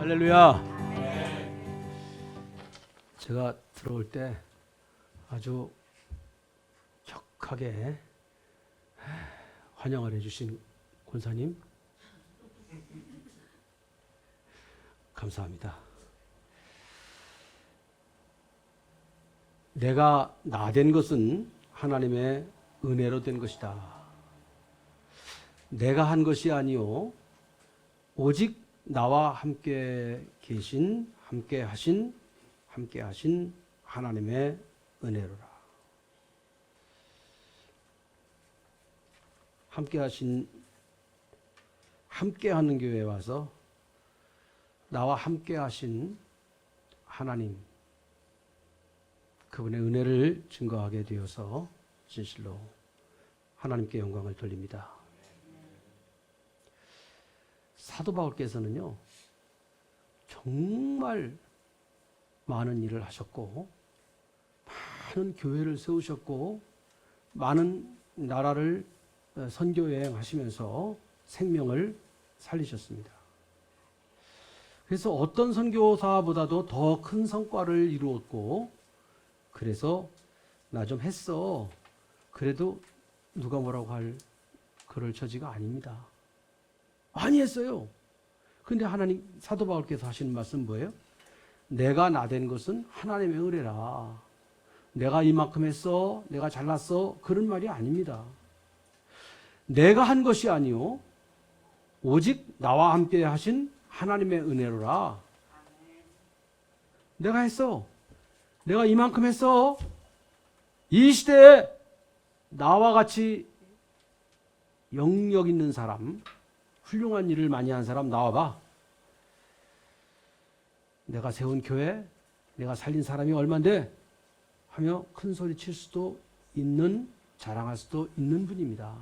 할렐루야. 제가 들어올 때 아주 격하게 환영을 해주신 권사님 감사합니다. 내가 나된 것은 하나님의 은혜로 된 것이다. 내가 한 것이 아니요 오직 나와 함께 계신 함께 하신 하나님의 은혜로라. 함께하는 교회에 와서 나와 함께하신 하나님, 그분의 은혜를 증거하게 되어서 진실로 하나님께 영광을 돌립니다. 사도 바울께서는요, 정말 많은 일을 하셨고, 많은 교회를 세우셨고, 많은 나라를 선교 여행하시면서 생명을 살리셨습니다. 그래서 어떤 선교사보다도 더 큰 성과를 이루었고, 그래서 나 좀 했어. 그래도 누가 뭐라고 할 그럴 처지가 아닙니다. 많이 했어요. 그런데 하나님, 사도 바울께서 하시는 말씀 뭐예요? 내가 나된 것은 하나님의 은혜라. 내가 이만큼 했어, 내가 잘났어, 그런 말이 아닙니다. 내가 한 것이 아니요 오직 나와 함께 하신 하나님의 은혜로라. 내가 했어. 내가 이만큼 했어. 이 시대에 나와 같이 영역 있는 사람, 훌륭한 일을 많이 한 사람 나와봐. 내가 세운 교회, 내가 살린 사람이 얼만데 하며 큰 소리 칠 수도 있는, 자랑할 수도 있는 분입니다.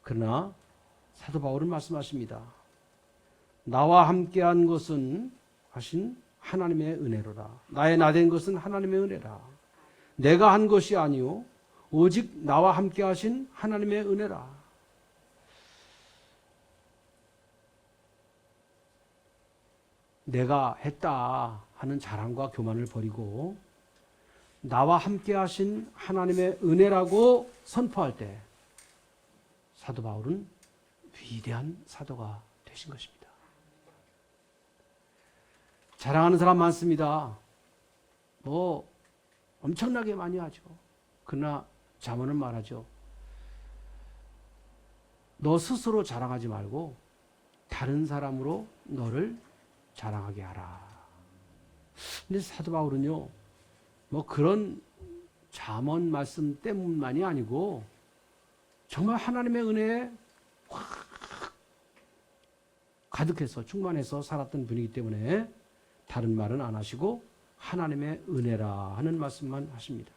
그러나 사도 바울은 말씀하십니다. 나와 함께한 것은 하신 하나님의 은혜로라. 나의 나된 것은 하나님의 은혜라. 내가 한 것이 아니요 오직 나와 함께 하신 하나님의 은혜라. 내가 했다 하는 자랑과 교만을 버리고 나와 함께 하신 하나님의 은혜라고 선포할 때 사도 바울은 위대한 사도가 되신 것입니다. 자랑하는 사람 많습니다. 뭐 엄청나게 많이 하죠. 그러나 잠언은 말하죠. 너 스스로 자랑하지 말고 다른 사람으로 너를 자랑하게 하라. 근데 사도 바울은요, 뭐 그런 잠언 말씀 때문만이 아니고 정말 하나님의 은혜에 확 가득해서 충만해서 살았던 분이기 때문에 다른 말은 안 하시고 하나님의 은혜라 하는 말씀만 하십니다.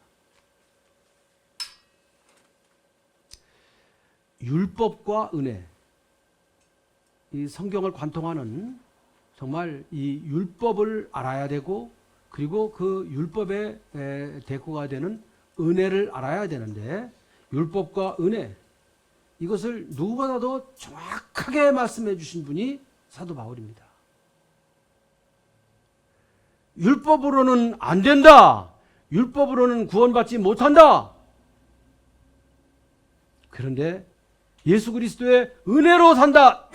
율법과 은혜, 이 성경을 관통하는 정말 이 율법을 알아야 되고, 그리고 그 율법의 대꾸가 되는 은혜를 알아야 되는데, 율법과 은혜, 이것을 누구보다도 정확하게 말씀해 주신 분이 사도 바울입니다. 율법으로는 안 된다. 율법으로는 구원받지 못한다. 그런데 예수 그리스도의 은혜로 산다.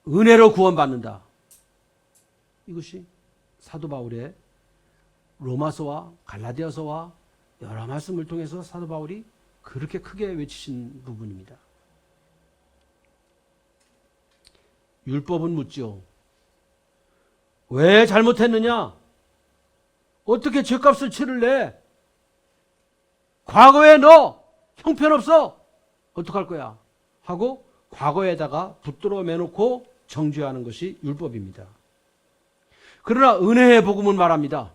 은혜로 구원받는다. 이것이 사도 바울의 로마서와 갈라디아서와 여러 말씀을 통해서 사도 바울이 그렇게 크게 외치신 부분입니다. 율법은 묻죠. 왜 잘못했느냐? 어떻게 죄값을 치를래? 과거에 너 형편없어. 어떡할 거야? 하고 과거에다가 붙들어 매놓고 정죄하는 것이 율법입니다. 그러나 은혜의 복음은 말합니다.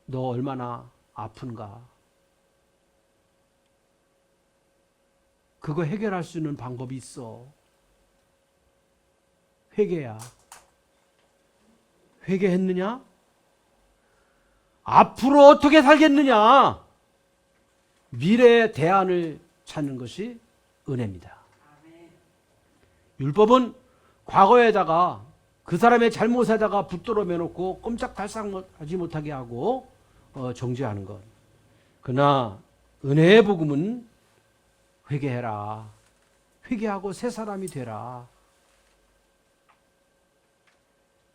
너 얼마나 아픈가? 그거 해결할 수 있는 방법이 있어. 회개야. 회개했느냐? 앞으로 어떻게 살겠느냐? 미래의 대안을 찾는 것이 은혜입니다. 율법은 과거에다가 그 사람의 잘못에다가 붙들어 매놓고 꼼짝달싹하지 못하게 하고 정죄하는 것. 그러나 은혜의 복음은 회개해라. 회개하고 새 사람이 되라.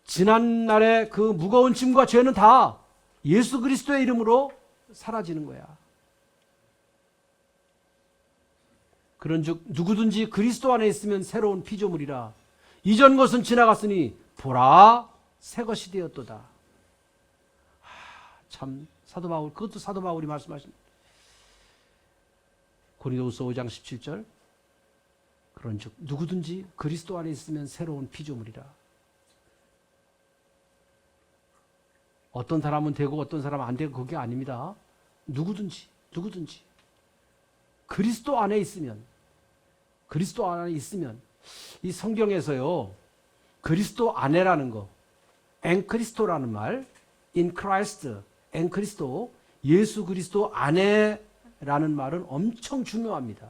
지난날의 그 무거운 짐과 죄는 다 예수 그리스도의 이름으로 사라지는 거야. 그런즉 누구든지 그리스도 안에 있으면 새로운 피조물이라. 이전 것은 지나갔으니 보라 새 것이 되었도다. 참 사도 바울, 그것도 사도 바울이 말씀하신 고린도후서 5장 17절. 그런즉 누구든지 그리스도 안에 있으면 새로운 피조물이라. 어떤 사람은 되고 어떤 사람은 안 되고 그게 아닙니다. 누구든지 그리스도 안에 있으면 이 성경에서요 그리스도 안에라는 거 엔크리스토라는 말 in Christ 엔크리스토 예수 그리스도 안에라는 말은 엄청 중요합니다.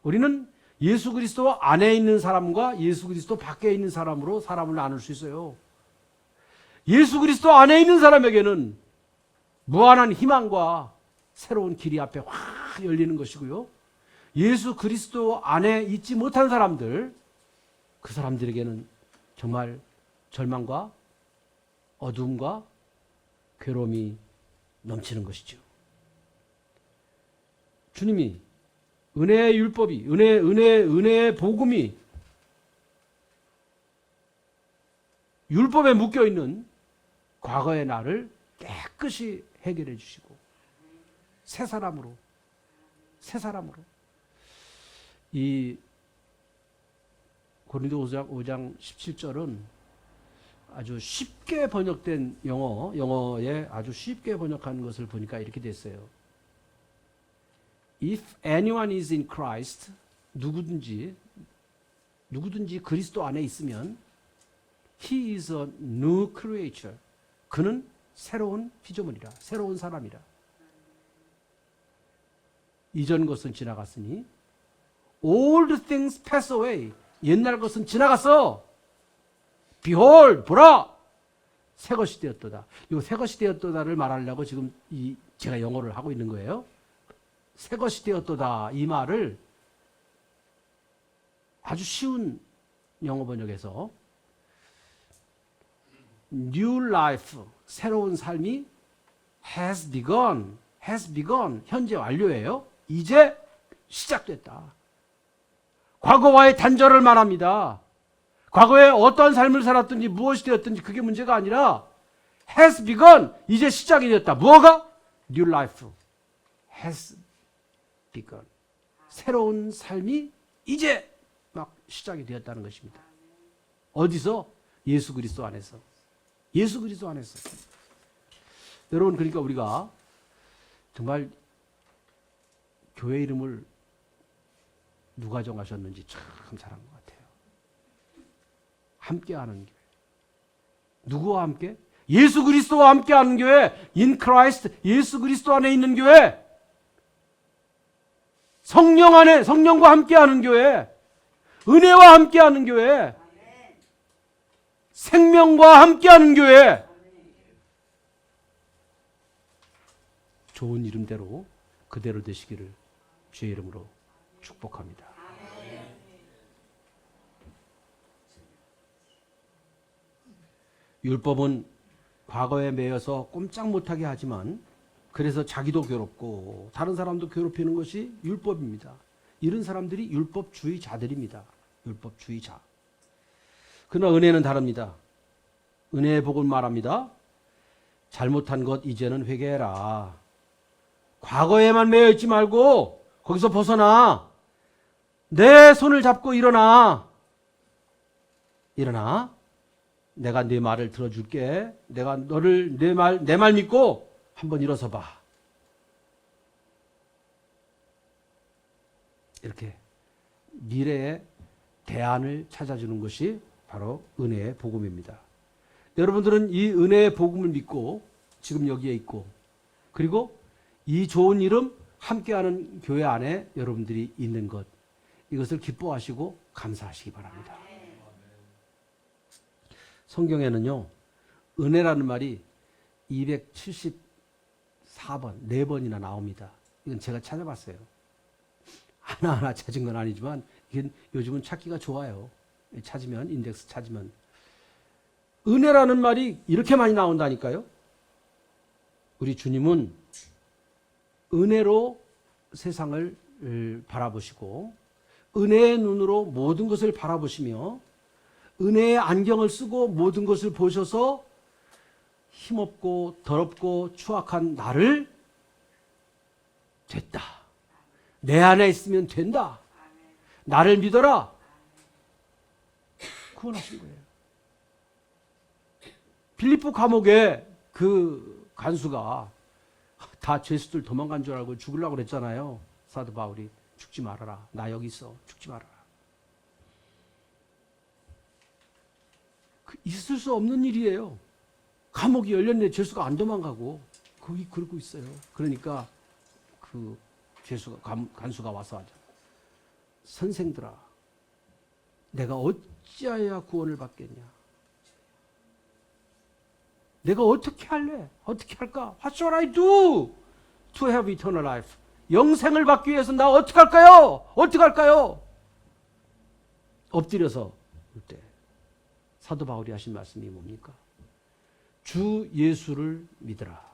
우리는 예수 그리스도 안에 있는 사람과 예수 그리스도 밖에 있는 사람으로 사람을 나눌 수 있어요. 예수 그리스도 안에 있는 사람에게는 무한한 희망과 새로운 길이 앞에 확 열리는 것이고요. 예수 그리스도 안에 있지 못한 사람들, 그 사람들에게는 정말 절망과 어두움과 괴로움이 넘치는 것이죠. 주님이 은혜의 율법이 은혜의 복음이 율법에 묶여 있는 과거의 나를 깨끗이 해결해 주시고 새 사람으로 이 고린도후서 5장 17절은 아주 쉽게 번역된 영어에 아주 쉽게 번역한 것을 보니까 이렇게 됐어요. If anyone is in Christ, 누구든지 그리스도 안에 있으면 he is a new creature. 그는 새로운 피조물이라, 새로운 사람이라. 이전 것은 지나갔으니 old things pass away. 옛날 것은 지나갔어. Behold, 보라, 새 것이 되었도다. 이 새 것이 되었도다를 말하려고 지금 제가 영어를 하고 있는 거예요. 새 것이 되었도다 이 말을 아주 쉬운 영어 번역에서 New life, 새로운 삶이 has begun, 현재 완료예요. 이제 시작됐다. 과거와의 단절을 말합니다. 과거에 어떠한 삶을 살았든지 무엇이 되었든지 그게 문제가 아니라 has begun, 이제 시작이 됐다. 뭐가? New life has begun. 새로운 삶이 이제 막 시작이 되었다는 것입니다. 어디서? 예수 그리스도 안에서. 예수 그리스도 안에서. 여러분, 그러니까 우리가 정말 교회 이름을 누가 정하셨는지 참 잘한 것 같아요. 함께하는 교회. 누구와 함께? 예수 그리스도와 함께하는 교회. In Christ, 예수 그리스도 안에 있는 교회. 성령 안에, 성령과 함께하는 교회. 은혜와 함께하는 교회. 생명과 함께하는 교회. 좋은 이름대로 그대로 되시기를 주의 이름으로 축복합니다. 율법은 과거에 매여서 꼼짝 못하게 하지만 그래서 자기도 괴롭고 다른 사람도 괴롭히는 것이 율법입니다. 이런 사람들이 율법주의자들입니다. 율법주의자. 그러나 은혜는 다릅니다. 은혜의 복을 말합니다. 잘못한 것 이제는 회개해라. 과거에만 매여 있지 말고 거기서 벗어나. 내 손을 잡고 일어나. 내가 네 말을 들어줄게. 내가 너를 내 말 믿고 한번 일어서 봐. 이렇게 미래의 대안을 찾아주는 것이 바로 은혜의 복음입니다. 여러분들은 이 은혜의 복음을 믿고 지금 여기에 있고, 그리고 이 좋은 이름 함께하는 교회 안에 여러분들이 있는 것, 이것을 기뻐하시고 감사하시기 바랍니다. 성경에는요, 은혜라는 말이 274번, 4번이나 나옵니다. 이건 제가 찾아봤어요. 하나하나 찾은 건 아니지만 이게 요즘은 찾기가 좋아요. 찾으면, 인덱스 찾으면. 은혜라는 말이 이렇게 많이 나온다니까요. 우리 주님은 은혜로 세상을 바라보시고 은혜의 눈으로 모든 것을 바라보시며 은혜의 안경을 쓰고 모든 것을 보셔서 힘없고 더럽고 추악한 나를 됐다. 내 안에 있으면 된다. 나를 믿어라. 구원하신 거예요. 빌립보 감옥에 그 간수가 다 죄수들 도망간 줄 알고 죽으려고 그랬잖아요. 사도 바울이 죽지 말아라. 나 여기 있어. 죽지 말아라. 있을 수 없는 일이에요. 감옥이 열렸네. 죄수가 안 도망가고 거기 그러고 있어요. 그러니까 그 죄수가 간수가 와서 하죠. 선생들아, 내가 어찌하여야 구원을 받겠냐? 내가 어떻게 할래? 어떻게 할까? What shall I do to have eternal life? 영생을 받기 위해서 나 어떻게 할까요? 어떻게 할까요? 엎드려서 볼 때 사도 바울이 하신 말씀이 뭡니까? 주 예수를 믿으라.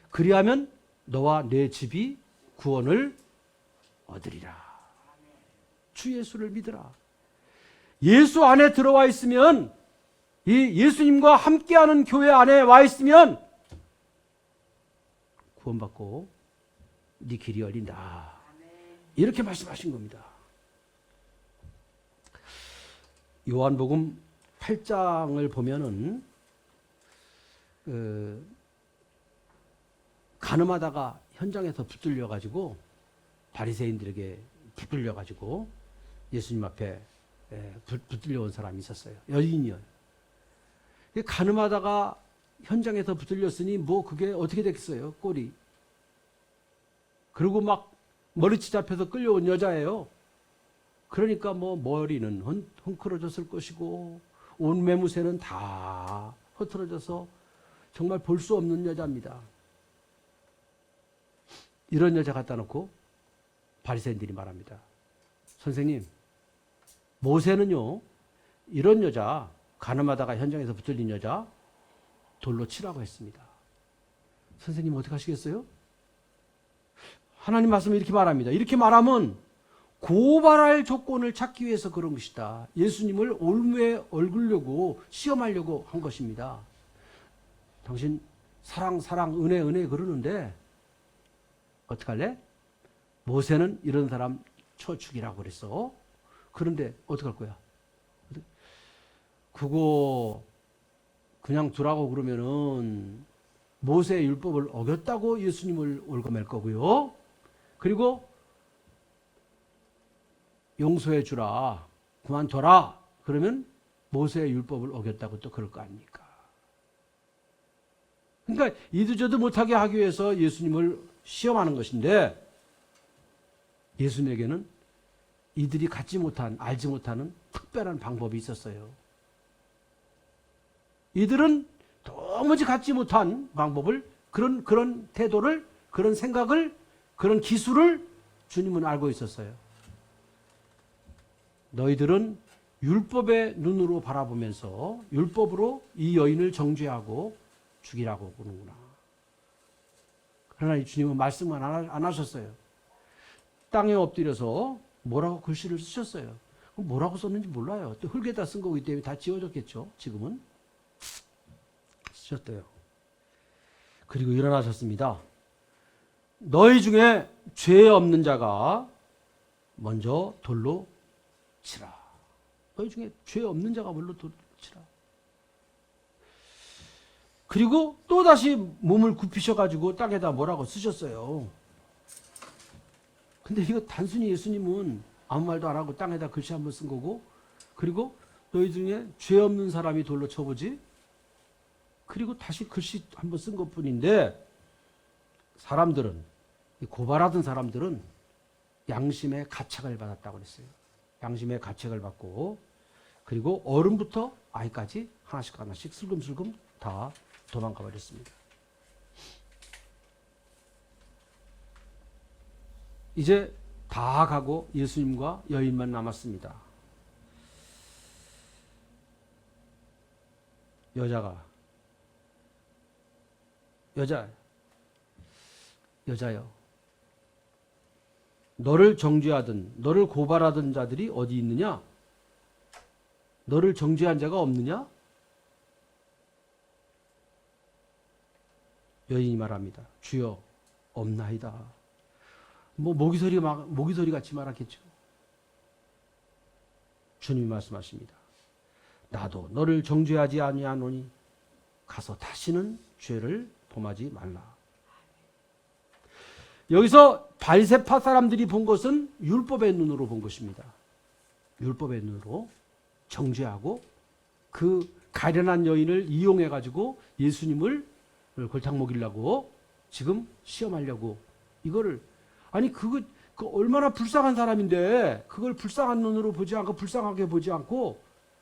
그리하면 너와 내 집이 구원을 얻으리라. 주 예수를 믿으라. 예수 안에 들어와 있으면, 이 예수님과 함께하는 교회 안에 와 있으면 구원받고 네 길이 열린다. 이렇게 말씀하신 겁니다. 요한복음 8장을 보면은 간음하다가 현장에서 붙들려 가지고 바리새인들에게 붙들려 가지고 예수님 앞에 붙들려 온 사람이 있었어요. 여인이요. 간음하다가 현장에서 붙들렸으니 뭐 그게 어떻게 됐겠어요? 꼴이. 그리고 막 머리채 잡혀서 끌려온 여자예요. 그러니까 뭐 머리는 헝클어졌을 것이고 온 매무새는 다 흐트러져서 정말 볼 수 없는 여자입니다. 이런 여자 갖다 놓고 바리새인들이 말합니다. 선생님, 모세는요 이런 여자, 간음하다가 현장에서 붙들린 여자 돌로 치라고 했습니다. 선생님 어떻게 하시겠어요? 하나님 말씀을 이렇게 말합니다. 이렇게 말하면 고발할 조건을 찾기 위해서 그런 것이다. 예수님을 올무에 얽으려고 시험하려고 한 것입니다. 당신 사랑 은혜 그러는데 어떡할래? 모세는 이런 사람 쳐 죽이라고 그랬어. 그런데 어떡할 거야? 그거 그냥 두라고 그러면은 모세의 율법을 어겼다고 예수님을 얽어맬 거고요. 그리고 용서해 주라, 그만둬라 그러면 모세의 율법을 어겼다고 또 그럴 거 아닙니까? 그러니까 이도저도 못하게 하기 위해서 예수님을 시험하는 것인데, 예수님에게는 이들이 갖지 못한, 알지 못하는 특별한 방법이 있었어요. 이들은 도무지 갖지 못한 방법을, 그런 태도를, 그런 생각을, 그런 기술을 주님은 알고 있었어요. 너희들은 율법의 눈으로 바라보면서 율법으로 이 여인을 정죄하고 죽이라고 보는구나. 그러나 이 주님은 말씀을 안 하셨어요. 땅에 엎드려서 뭐라고 글씨를 쓰셨어요. 뭐라고 썼는지 몰라요. 또 흙에다 쓴 거기 때문에 다 지워졌겠죠. 지금은. 쓰셨대요. 그리고 일어나셨습니다. 너희 중에 죄 없는 자가 먼저 돌로 치라. 너희 중에 죄 없는 자가 먼저 돌로 치라. 그리고 또다시 몸을 굽히셔가지고 땅에다 뭐라고 쓰셨어요. 근데 이거 단순히 예수님은 아무 말도 안 하고 땅에다 글씨 한번 쓴 거고, 그리고 너희 중에 죄 없는 사람이 돌로 쳐보지? 그리고 다시 글씨 한번 쓴 것 뿐인데, 사람들은 이 고발하던 사람들은 양심의 가책을 받았다고 그랬어요. 양심의 가책을 받고, 그리고 어른부터 아이까지 하나씩 하나씩 슬금슬금 다 도망가 버렸습니다. 이제 다 가고 예수님과 여인만 남았습니다. 여자요. 너를 정죄하든 너를 고발하던 자들이 어디 있느냐? 너를 정죄한 자가 없느냐? 여인이 말합니다. 주여, 없나이다. 뭐 모기소리 같이 말하겠죠. 주님이 말씀하십니다. 나도 너를 정죄하지 아니하노니 가서 다시는 죄를 범하지 말라. 여기서 바리새파 사람들이 본 것은 율법의 눈으로 본 것입니다. 율법의 눈으로 정죄하고 그 가련한 여인을 이용해 가지고 예수님을 골탕 먹이려고 지금 시험하려고 이거를 아니 그 얼마나 불쌍한 사람인데 그걸 불쌍한 눈으로 보지 않고 불쌍하게 보지 않고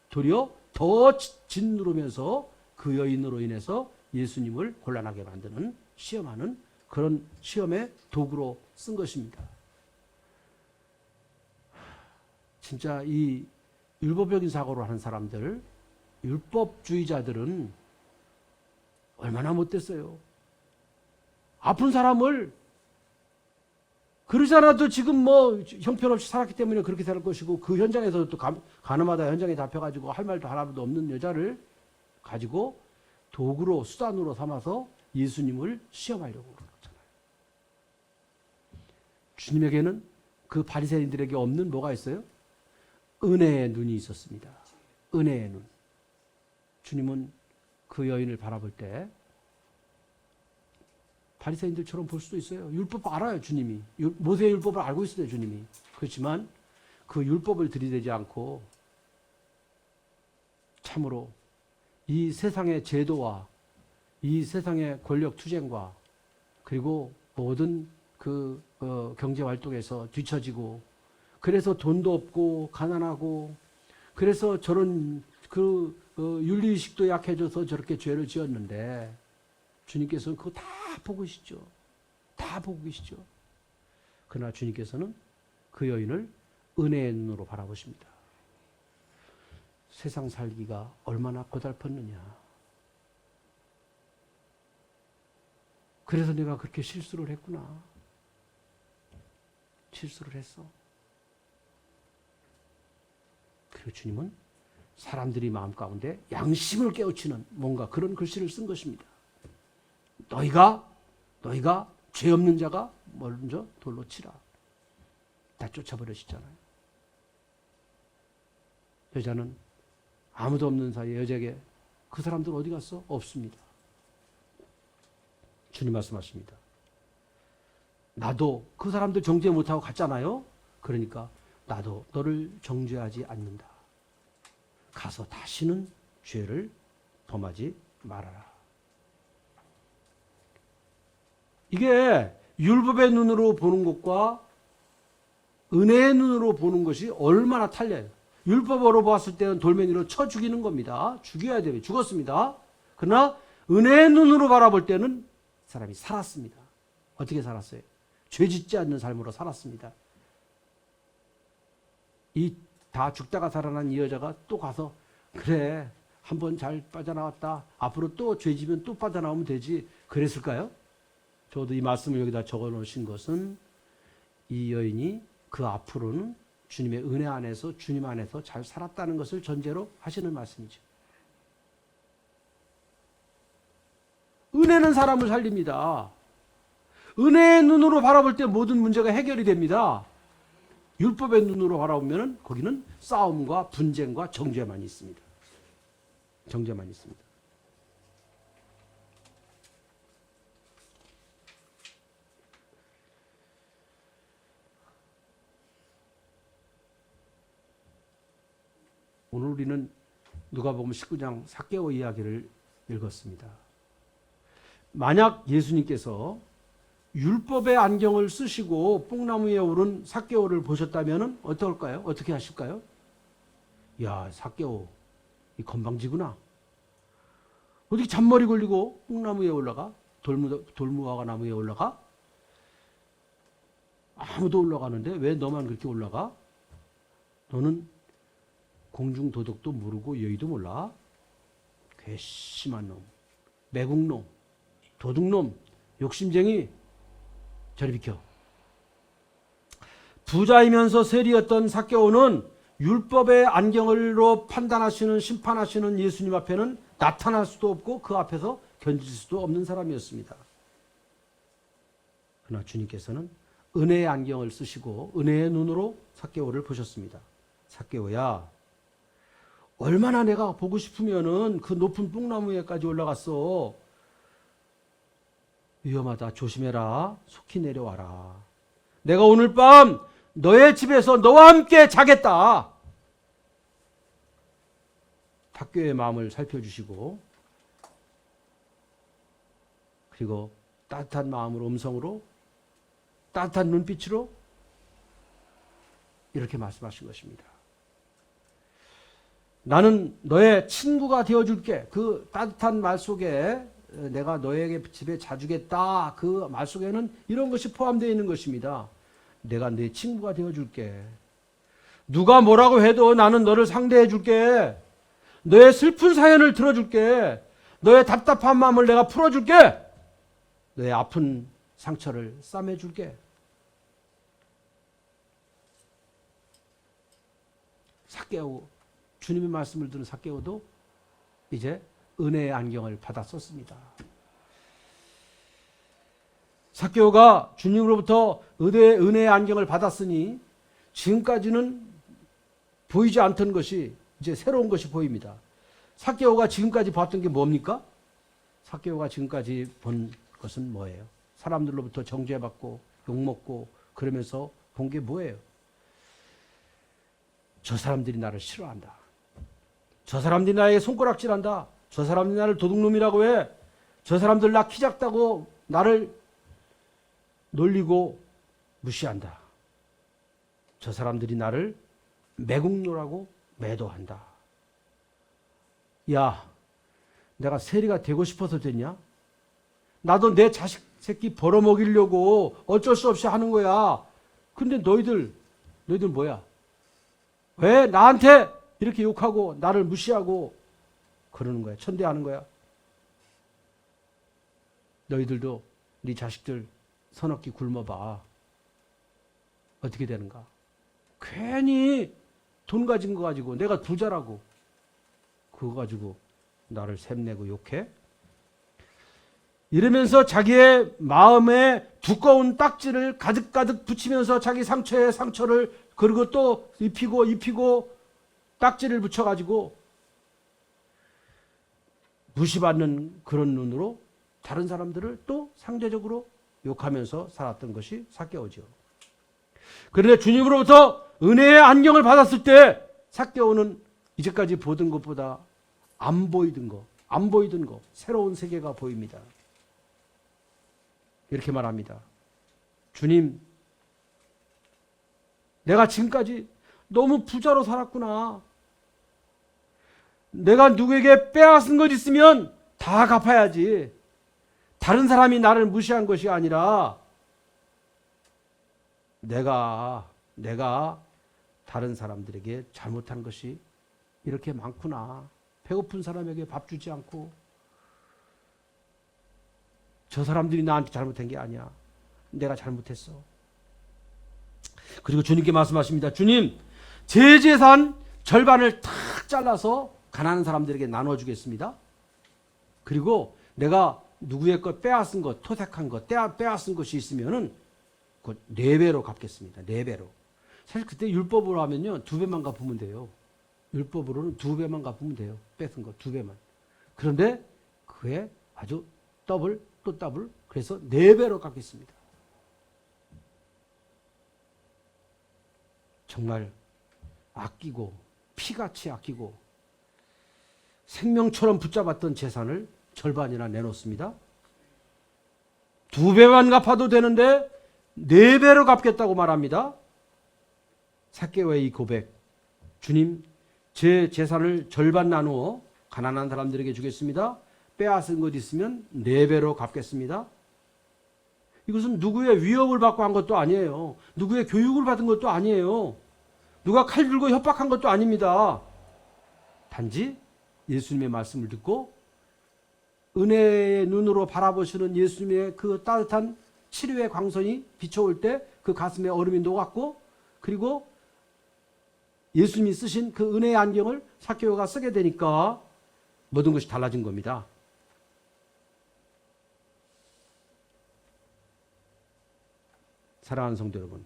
도리어 더 짓누르면서 그 여인으로 인해서 예수님을 곤란하게 만드는 시험하는 그런 시험의 도구로 쓴 것입니다. 진짜 이 율법적인 사고로 하는 사람들, 율법주의자들은 얼마나 못됐어요. 아픈 사람을 그러지 않아도 지금 뭐 형편없이 살았기 때문에 그렇게 살 것이고 그 현장에서 또 가늠하다 현장에 잡혀가지고 할 말도 하나도 없는 여자를 가지고 도구로 수단으로 삼아서 예수님을 시험하려고 그러잖아요. 주님에게는 그 바리새인들에게 없는 뭐가 있어요? 은혜의 눈이 있었습니다. 은혜의 눈. 주님은 그 여인을 바라볼 때 바리새인들처럼 볼 수도 있어요. 율법 알아요, 주님이. 모세의 율법을 알고 있어요, 주님이. 그렇지만 그 율법을 들이대지 않고 참으로 이 세상의 제도와 이 세상의 권력 투쟁과 그리고 모든 그 경제 활동에서 뒤처지고 그래서 돈도 없고 가난하고 그래서 저런 윤리의식도 약해져서 저렇게 죄를 지었는데 주님께서는 그거 다 보고 계시죠. 다 보고 계시죠. 그러나 주님께서는 그 여인을 은혜의 눈으로 바라보십니다. 세상 살기가 얼마나 고달팠느냐. 그래서 내가 그렇게 실수를 했구나. 실수를 했어. 그리고 주님은 사람들이 마음 가운데 양심을 깨우치는 뭔가 그런 글씨를 쓴 것입니다. 너희가 죄 없는 자가 먼저 돌로 치라. 다 쫓아버리시잖아요. 여자는 아무도 없는 사이에 여자에게 그 사람들 어디 갔어? 없습니다. 주님 말씀하십니다. 나도 그 사람들 정죄 못하고 갔잖아요. 그러니까 나도 너를 정죄하지 않는다. 가서 다시는 죄를 범하지 말아라. 이게 율법의 눈으로 보는 것과 은혜의 눈으로 보는 것이 얼마나 달라요. 율법으로 봤을 때는 돌멩이로 쳐 죽이는 겁니다. 죽여야 돼요. 죽었습니다. 그러나 은혜의 눈으로 바라볼 때는 사람이 살았습니다. 어떻게 살았어요? 죄 짓지 않는 삶으로 살았습니다. 이 다 죽다가 살아난 이 여자가 또 가서 그래 한번 잘 빠져나왔다. 앞으로 또 죄 지면 또 빠져나오면 되지. 그랬을까요? 저도 이 말씀을 여기다 적어 놓으신 것은 이 여인이 그 앞으로는 주님의 은혜 안에서 주님 안에서 잘 살았다는 것을 전제로 하시는 말씀이죠. 은혜는 사람을 살립니다. 은혜의 눈으로 바라볼 때 모든 문제가 해결이 됩니다. 율법의 눈으로 바라보면 거기는 싸움과 분쟁과 정죄만 있습니다. 정죄만 있습니다. 오늘 우리는 누가복음 19장 삭개오 이야기를 읽었습니다. 만약 예수님께서 율법의 안경을 쓰시고 뽕나무 위에 오른 삭개오를 보셨다면 어떨까요? 어떻게 하실까요? 야, 삭개오, 이 건방지구나. 어떻게 잔머리 걸리고 뽕나무 위에 올라가? 돌무화과 나무 위에 올라가? 아무도 올라가는데 왜 너만 그렇게 올라가? 너는 공중 도덕도 모르고 여의도 몰라? 괘씸한 놈, 매국놈, 도둑놈, 욕심쟁이, 저리 비켜. 부자이면서 세리였던 삭개오는 율법의 안경으로 판단하시는, 심판하시는 예수님 앞에는 나타날 수도 없고 그 앞에서 견딜 수도 없는 사람이었습니다. 그러나 주님께서는 은혜의 안경을 쓰시고 은혜의 눈으로 삭개오를 보셨습니다. 삭개오야, 얼마나 내가 보고 싶으면은 그 높은 뽕나무 위에까지 올라갔어. 위험하다. 조심해라. 속히 내려와라. 내가 오늘 밤 너의 집에서 너와 함께 자겠다. 삭개오의 마음을 살펴주시고 그리고 따뜻한 마음으로, 음성으로, 따뜻한 눈빛으로 이렇게 말씀하신 것입니다. 나는 너의 친구가 되어줄게. 그 따뜻한 말 속에 내가 너에게 집에 자주겠다. 그 말 속에는 이런 것이 포함되어 있는 것입니다. 내가 네 친구가 되어줄게. 누가 뭐라고 해도 나는 너를 상대해 줄게. 너의 슬픈 사연을 들어줄게. 너의 답답한 마음을 내가 풀어줄게. 너의 아픈 상처를 싸매줄게. 삭개오, 주님의 말씀을 들은 삭개오도 이제 은혜의 안경을 받아 썼습니다. 삭개오가 주님으로부터 은혜의 안경을 받았으니 지금까지는 보이지 않던 것이 이제 새로운 것이 보입니다. 삭개오가 지금까지 봤던 게 뭡니까? 삭개오가 지금까지 본 것은 뭐예요? 사람들로부터 정죄받고 욕먹고 그러면서 본 게 뭐예요? 저 사람들이 나를 싫어한다. 저 사람들이 나에게 손가락질한다. 저 사람들이 나를 도둑놈이라고 해. 저 사람들 나 키 작다고 나를 놀리고 무시한다. 저 사람들이 나를 매국노라고 매도한다. 야, 내가 세리가 되고 싶어서 됐냐? 나도 내 자식 새끼 벌어먹이려고 어쩔 수 없이 하는 거야. 근데 너희들 뭐야? 왜 나한테 이렇게 욕하고 나를 무시하고 그러는 거야? 천대하는 거야? 너희들도 네 자식들 서너 끼 굶어봐. 어떻게 되는가? 괜히 돈 가진 거 가지고 내가 부자라고 그거 가지고 나를 샘내고 욕해? 이러면서 자기의 마음에 두꺼운 딱지를 가득가득 붙이면서 자기 상처에 상처를 그리고 또 입히고 딱지를 붙여가지고 무시받는 그런 눈으로 다른 사람들을 또 상대적으로 욕하면서 살았던 것이 삭개오죠. 그런데 주님으로부터 은혜의 안경을 받았을 때 삭개오는 이제까지 보던 것보다 안 보이던 거, 새로운 세계가 보입니다. 이렇게 말합니다. 주님, 내가 지금까지 너무 부자로 살았구나. 내가 누구에게 빼앗은 것 있으면 다 갚아야지. 다른 사람이 나를 무시한 것이 아니라 내가 다른 사람들에게 잘못한 것이 이렇게 많구나. 배고픈 사람에게 밥 주지 않고 저 사람들이 나한테 잘못한 게 아니야. 내가 잘못했어. 그리고 주님께 말씀하십니다. 주님, 제 재산 절반을 탁 잘라서 가난한 사람들에게 나눠주겠습니다. 그리고 내가 누구의 것 빼앗은 것, 토색한 것, 빼앗은 것이 있으면은 그 4배로 갚겠습니다. 4배로. 사실 그때 율법으로 하면요, 2배만 갚으면 돼요. 율법으로는 2배만 갚으면 돼요. 뺏은 거 2배만. 그런데 그에 아주 더블, 또 더블, 그래서 4배로 갚겠습니다. 정말 아끼고 피같이 아끼고 생명처럼 붙잡았던 재산을 절반이나 내놓습니다. 2배만 갚아도 되는데 4배로 갚겠다고 말합니다. 삭개오의 이 고백, 주님, 제 재산을 절반 나누어 가난한 사람들에게 주겠습니다. 빼앗은 것 있으면 4배로 갚겠습니다. 이것은 누구의 위협을 받고 한 것도 아니에요. 누구의 교육을 받은 것도 아니에요. 누가 칼 들고 협박한 것도 아닙니다. 단지 예수님의 말씀을 듣고 은혜의 눈으로 바라보시는 예수님의 그 따뜻한 치료의 광선이 비춰올 때 그 가슴에 얼음이 녹았고, 그리고 예수님이 쓰신 그 은혜의 안경을 삭개오가 쓰게 되니까 모든 것이 달라진 겁니다. 사랑하는 성도 여러분,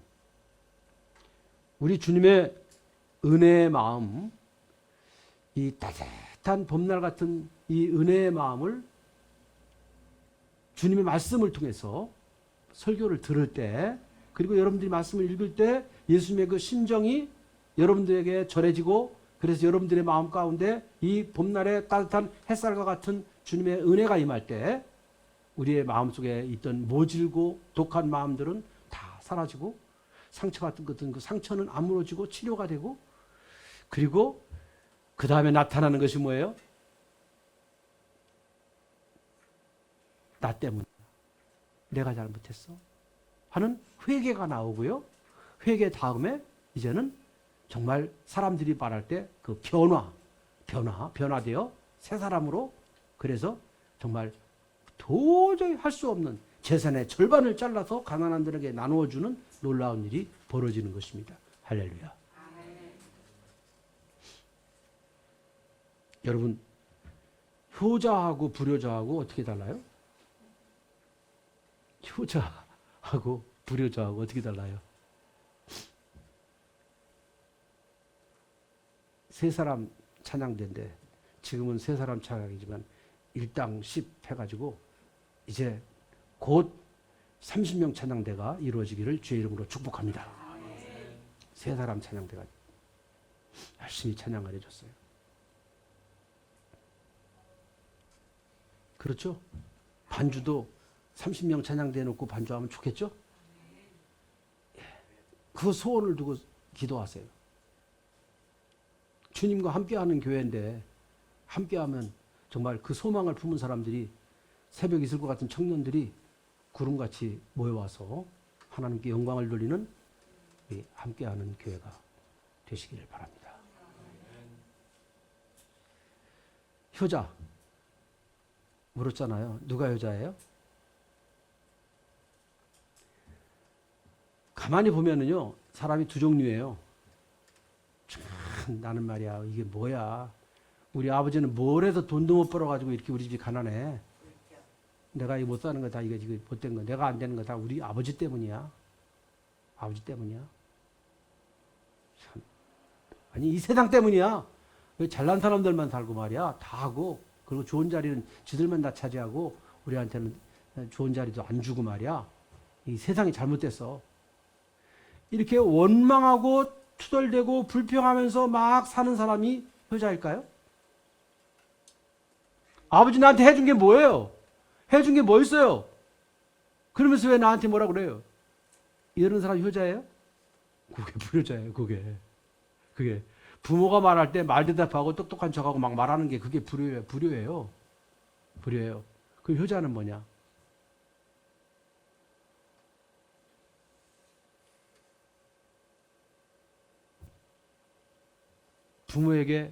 우리 주님의 은혜의 마음, 이 따뜻한 봄날 같은 이 은혜의 마음을 주님의 말씀을 통해서 설교를 들을 때, 그리고 여러분들이 말씀을 읽을 때 예수님의 그 심정이 여러분들에게 전해지고, 그래서 여러분들의 마음 가운데 이 봄날의 따뜻한 햇살과 같은 주님의 은혜가 임할 때 우리의 마음속에 있던 모질고 독한 마음들은 다 사라지고, 상처 같은 것들은 그 상처는 아물어지고 치료가 되고, 그리고 그 다음에 나타나는 것이 뭐예요? 나 때문에 내가 잘못했어 하는 회개가 나오고요. 회개 다음에 이제는 정말 사람들이 말할 때 그 변화되어 새 사람으로, 그래서 정말 도저히 할 수 없는 재산의 절반을 잘라서 가난한들에게 나누어주는 놀라운 일이 벌어지는 것입니다. 할렐루야. 여러분, 효자하고 불효자하고 어떻게 달라요? 효자하고 불효자하고 어떻게 달라요? 세 사람 찬양대인데, 지금은 세 사람 찬양이지만 일당 10 해가지고 이제 곧 30명 찬양대가 이루어지기를 주의 이름으로 축복합니다. 세 사람 찬양대가 열심히 찬양을 해줬어요. 그렇죠? 반주도 30명 찬양대 놓고 반주하면 좋겠죠? 그 소원을 두고 기도하세요. 주님과 함께하는 교회인데, 함께하면 정말 그 소망을 품은 사람들이, 새벽 이슬과 같은 청년들이 구름같이 모여와서 하나님께 영광을 돌리는 함께하는 교회가 되시기를 바랍니다. 효자 물었잖아요. 누가 효자예요? 가만히 보면은요, 사람이 두 종류예요. 나는 말이야, 이게 뭐야? 우리 아버지는 뭘 해서 돈도 못 벌어가지고 이렇게 우리 집이 가난해. 내가 이 못 사는 거 다 이거 못된 거, 내가 안 되는 거 다 우리 아버지 때문이야. 아버지 때문이야. 참. 아니, 이 세상 때문이야. 왜 잘난 사람들만 살고 말이야. 다 하고, 그리고 좋은 자리는 지들만 다 차지하고 우리한테는 좋은 자리도 안 주고 말이야. 이 세상이 잘못됐어. 이렇게 원망하고 투덜대고 불평하면서 막 사는 사람이 효자일까요? 아버지 나한테 해준 게 뭐예요? 해준 게 뭐 있어요? 그러면서 왜 나한테 뭐라 그래요? 이러는 사람이 효자예요? 그게 불효자예요. 그게 부모가 말할 때 말 대답하고 똑똑한 척하고 막 말하는 게 그게 불효예요. 그 효자는 뭐냐? 부모에게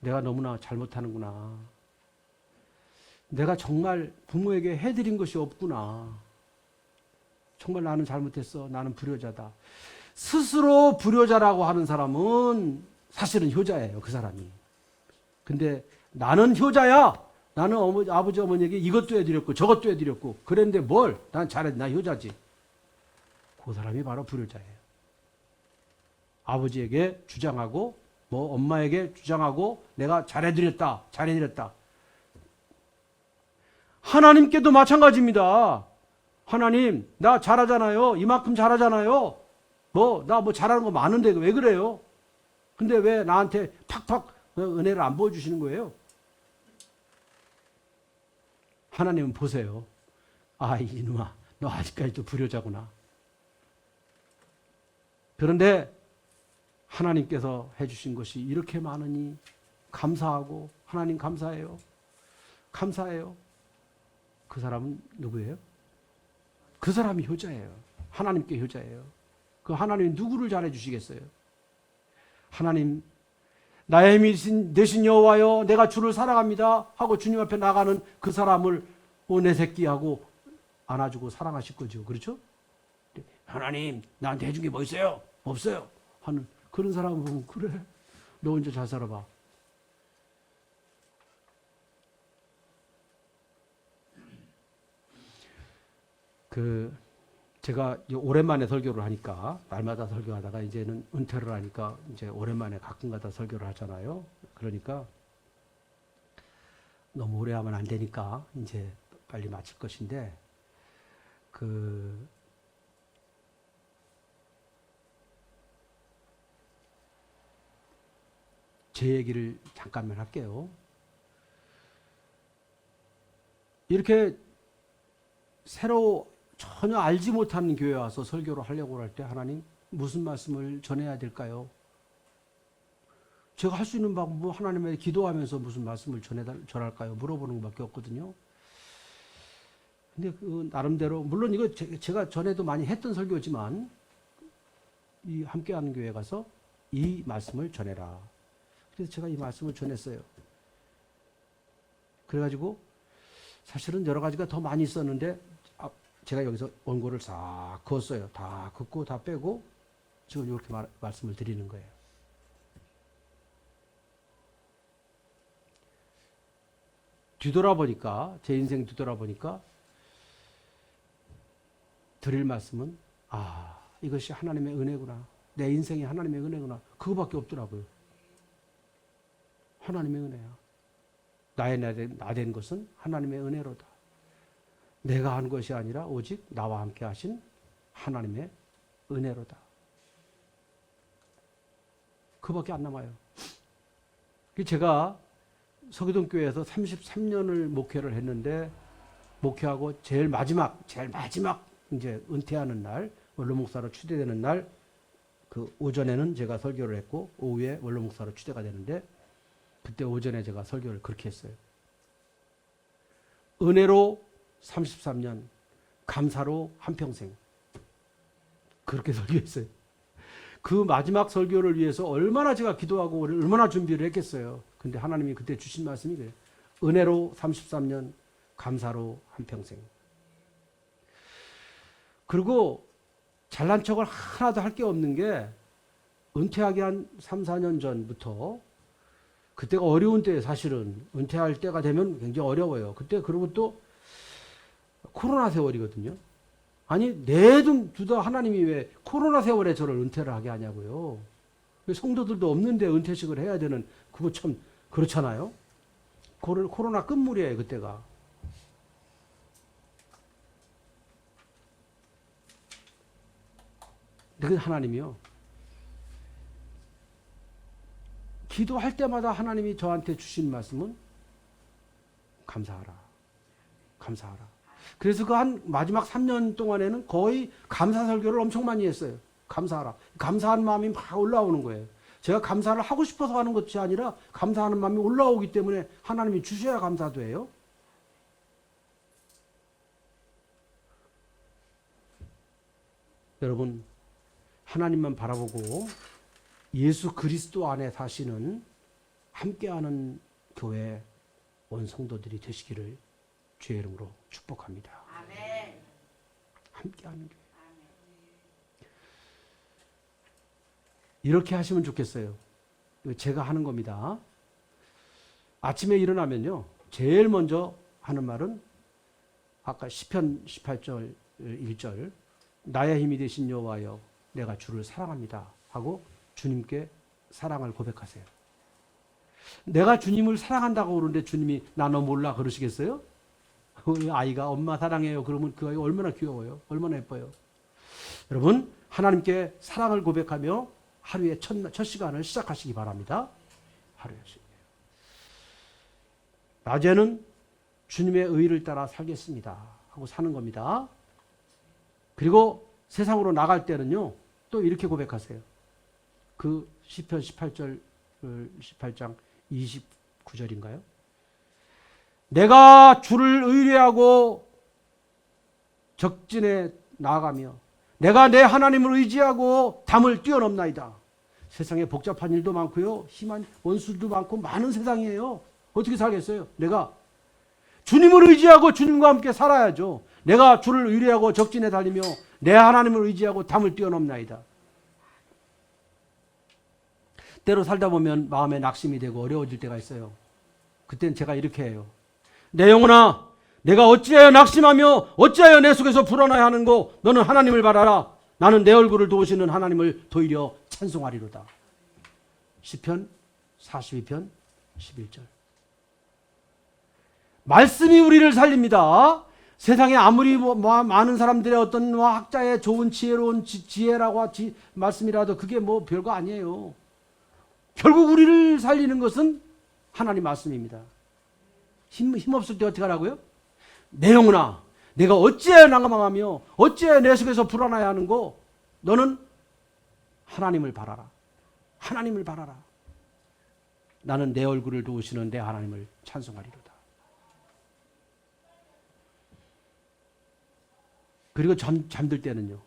내가 너무나 잘못하는구나. 내가 정말 부모에게 해드린 것이 없구나. 정말 나는 잘못했어. 나는 불효자다. 스스로 불효자라고 하는 사람은 사실은 효자예요. 그 사람이. 근데 나는 효자야. 나는 아버지 어머니에게 이것도 해드렸고 저것도 해드렸고 그랬는데 뭘? 난 잘했. 나 효자지. 그 사람이 바로 불효자예요. 아버지에게 주장하고 뭐 엄마에게 주장하고 내가 잘해드렸다. 하나님께도 마찬가지입니다. 하나님, 나 잘하잖아요. 이만큼 잘하잖아요. 나 잘하는 거 많은데 왜 그래요? 근데 왜 나한테 팍팍 은혜를 안 보여주시는 거예요? 하나님은 보세요. 아, 이놈아, 너 아직까지도 불효자구나. 그런데 하나님께서 해주신 것이 이렇게 많으니 감사하고, 하나님 감사해요. 감사해요. 그 사람은 누구예요? 그 사람이 효자예요. 하나님께 효자예요. 그 하나님이 누구를 잘해주시겠어요? 하나님, 나의 힘이 되신 여호와여, 내가 주를 사랑합니다 하고 주님 앞에 나가는 그 사람을 내 새끼 하고 안아주고 사랑하실 거죠. 그렇죠? 하나님, 나한테 해준 게 뭐 있어요? 없어요. 하는 그런 사람을 보면, 그래, 너 혼자 잘 살아봐. 제가 오랜만에 설교를 하니까, 날마다 설교하다가 이제는 은퇴를 하니까 이제 오랜만에 가끔가다 설교를 하잖아요. 그러니까 너무 오래 하면 안 되니까 이제 빨리 마칠 것인데, 제 얘기를 잠깐만 할게요. 이렇게 새로 전혀 알지 못하는 교회에 와서 설교를 하려고 할 때 하나님 무슨 말씀을 전해야 될까요? 제가 할 수 있는 방법은 하나님에게 기도하면서 무슨 말씀을 전할까요? 물어보는 것밖에 없거든요. 근데 나름대로, 물론 이거 제가 전에도 많이 했던 설교지만, 이 함께하는 교회에 가서 이 말씀을 전해라. 그래서 제가 이 말씀을 전했어요. 그래가지고 사실은 여러 가지가 더 많이 있었는데, 제가 여기서 원고를 싹 그었어요. 다 긋고 다 빼고 지금 이렇게 말씀을 드리는 거예요. 뒤돌아보니까, 제 인생 뒤돌아보니까 드릴 말씀은, 이것이 하나님의 은혜구나. 내 인생이 하나님의 은혜구나. 그거밖에 없더라고요. 하나님의 은혜야. 나 된 것은 하나님의 은혜로다. 내가 한 것이 아니라 오직 나와 함께 하신 하나님의 은혜로다. 그밖에 안 남아요. 제가 서기동 교회에서 33년을 목회를 했는데, 목회하고 제일 마지막 이제 은퇴하는 날, 원로 목사로 추대되는 날, 그 오전에는 제가 설교를 했고 오후에 원로 목사로 추대가 되는데, 그때 오전에 제가 설교를 그렇게 했어요. 은혜로 33년, 감사로 한평생. 그렇게 설교했어요. 그 마지막 설교를 위해서 얼마나 제가 기도하고 얼마나 준비를 했겠어요. 근데 하나님이 그때 주신 말씀이 그래요. 은혜로 33년, 감사로 한평생. 그리고 잘난 척을 하나도 할 게 없는 게, 은퇴하기 한 3, 4년 전부터, 그때가 어려운 때예요. 사실은 은퇴할 때가 되면 굉장히 어려워요. 그때, 그리고 또 코로나 세월이거든요. 아니, 내등 두다 하나님이 왜 코로나 세월에 저를 은퇴를 하게 하냐고요. 성도들도 없는데 은퇴식을 해야 되는, 그거 참 그렇잖아요. 코로나 끝물이에요, 그때가. 근데 하나님이요, 기도할 때마다 하나님이 저한테 주신 말씀은 감사하라. 감사하라. 그래서 그 한 마지막 3년 동안에는 거의 감사 설교를 엄청 많이 했어요. 감사하라. 감사한 마음이 막 올라오는 거예요. 제가 감사를 하고 싶어서 하는 것이 아니라 감사하는 마음이 올라오기 때문에 하나님이 주셔야 감사도 해요. 여러분, 하나님만 바라보고 예수 그리스도 안에 사시는 함께하는 교회 온 성도들이 되시기를 주의 이름으로 축복합니다. 아멘. 함께하는 교회. 아멘. 이렇게 하시면 좋겠어요. 제가 하는 겁니다. 아침에 일어나면요, 제일 먼저 하는 말은 아까 시편 18절 1절, 나의 힘이 되신 여호와여, 내가 주를 사랑합니다 하고 주님께 사랑을 고백하세요. 내가 주님을 사랑한다고 그러는데 주님이 나 너 몰라 그러시겠어요? 아이가 엄마 사랑해요 그러면 그 아이가 얼마나 귀여워요, 얼마나 예뻐요. 여러분, 하나님께 사랑을 고백하며 하루의 첫 시간을 시작하시기 바랍니다. 하루의 시간. 낮에는 주님의 의를 따라 살겠습니다 하고 사는 겁니다. 그리고 세상으로 나갈 때는요, 또 이렇게 고백하세요. 그 시편 18장 29절인가요? 내가 주를 의뢰하고 적진에 나아가며 내가 내 하나님을 의지하고 담을 뛰어넘나이다. 세상에 복잡한 일도 많고요, 심한 원수도 많고 많은 세상이에요. 어떻게 살겠어요? 내가 주님을 의지하고 주님과 함께 살아야죠. 내가 주를 의뢰하고 적진에 달리며 내 하나님을 의지하고 담을 뛰어넘나이다. 때로 살다 보면 마음에 낙심이 되고 어려워질 때가 있어요. 그때는 제가 이렇게 해요. 내 영혼아, 내가 어찌하여 낙심하며 어찌하여 내 속에서 불안하여 하는고 너는 하나님을 바라라. 나는 내 얼굴을 도우시는 하나님을 도리어 찬송하리로다. 시편 42편 11절. 말씀이 우리를 살립니다. 세상에 아무리 많은 사람들의 어떤 학자의 좋은 지혜로운 지혜라고 말씀이라도 그게 뭐 별거 아니에요. 결국 우리를 살리는 것은 하나님 말씀입니다. 힘없을 때 어떻게 하라고요? 내 영혼아, 내가 어찌하여 난감하며 어찌하여 내 속에서 불안하여 하는고 너는 하나님을 바라라. 하나님을 바라라. 나는 내 얼굴을 도우시는 내 하나님을 찬송하리로다. 그리고 잠들 때는요,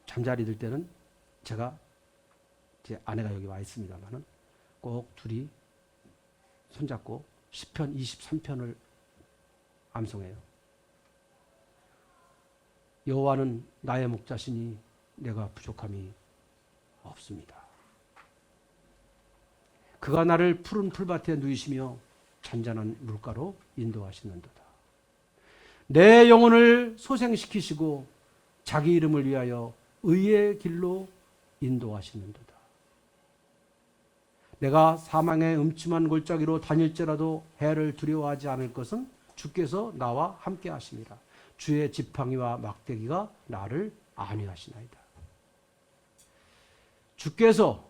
잠자리 들 때는 제가 제 아내가 여기 와 있습니다만은 꼭 둘이 손잡고 시편 23편을 암송해요. 여호와는 나의 목자시니 내가 부족함이 없습니다. 그가 나를 푸른 풀밭에 누이시며 잔잔한 물가로 인도하시는도다. 내 영혼을 소생시키시고 자기 이름을 위하여 의의 길로 인도하시는도다. 내가 사망의 음침한 골짜기로 다닐지라도 해를 두려워하지 않을 것은 주께서 나와 함께 하심이라. 주의 지팡이와 막대기가 나를 안위하시나이다. 주께서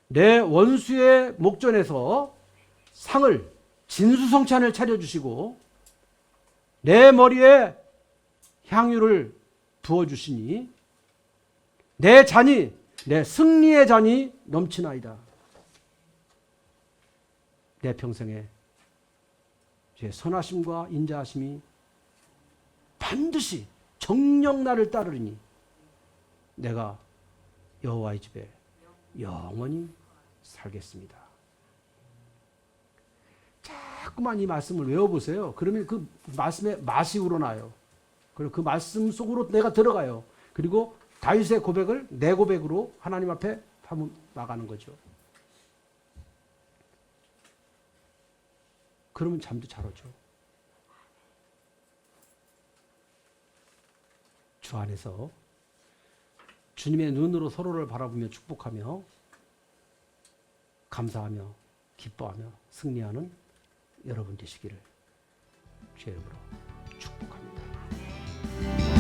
내 원수의 목전에서 상을 진수성찬을 차려주시고 내 머리에 향유를 부어주시니 내 잔이 내 승리의 잔이 넘치나이다. 내 평생에 주의 선하심과 인자하심이 반드시 정녕 나를 따르리니 내가 여호와의 집에 영원히 살겠습니다. 자꾸만 이 말씀을 외워보세요. 그러면 그 말씀의 맛이 우러나요. 그리고 그 말씀 속으로 내가 들어가요. 그리고 다윗의 고백을 내 고백으로 하나님 앞에 담아 나가는 거죠. 그러면 잠도 잘 오죠. 주 안에서 주님의 눈으로 서로를 바라보며 축복하며 감사하며 기뻐하며 승리하는 여러분 되시기를 주의 이름으로 축복합니다.